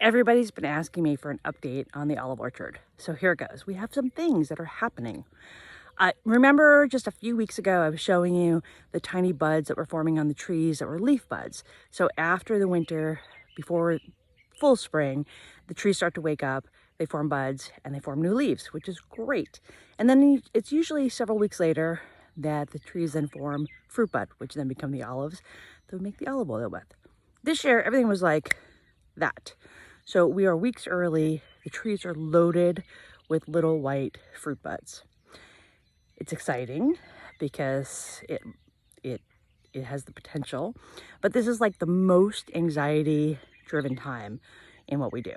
Everybody's been asking me for an update on the olive orchard. So here it goes. We have some things that are happening. Remember just a few weeks ago, I was showing you the tiny buds that were forming on the trees that were leaf buds. So after the winter, before full spring, the trees start to wake up, they form buds and they form new leaves, which is great. And then it's usually several weeks later that the trees then form fruit bud, which then become the olives that we make the olive oil with. This year, everything was like that. So we are weeks early. The trees are loaded with little white fruit buds. It's exciting because it has the potential, but this is like the most anxiety driven time in what we do,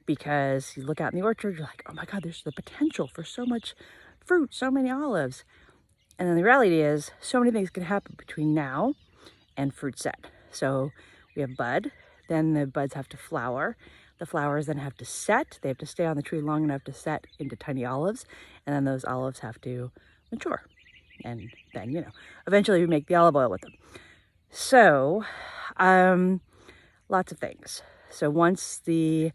because you look out in the orchard, you're like, oh my God, there's the potential for so much fruit, so many olives. And then the reality is so many things can happen between now and fruit set. So we have bud, then the buds have to flower. The flowers then have to set. They have to stay on the tree long enough to set into tiny olives. And then those olives have to mature. And then, eventually we make the olive oil with them. So, lots of things. So once the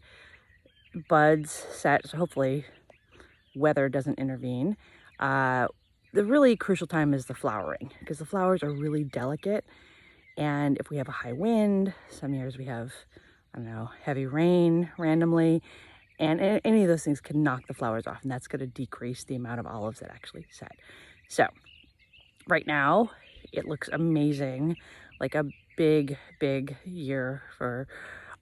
buds set, so hopefully weather doesn't intervene, the really crucial time is the flowering, because the flowers are really delicate. And if we have a high wind, some years we have, heavy rain randomly, and any of those things can knock the flowers off, and that's going to decrease the amount of olives that actually set. So right now it looks amazing, like a big year for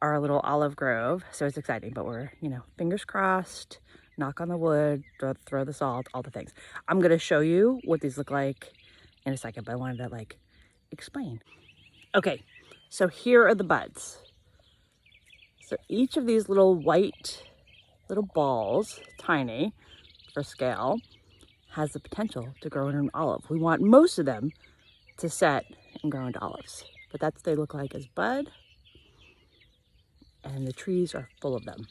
our little olive grove. So it's exciting, but we're, fingers crossed, knock on the wood, throw the salt, all the things. I'm going to show you what these look like in a second, but I wanted to explain. Okay, so here are the buds. So each of these little white little balls, tiny for scale, has the potential to grow into an olive. We want most of them to set and grow into olives, but that's what they look like as bud, and the trees are full of them.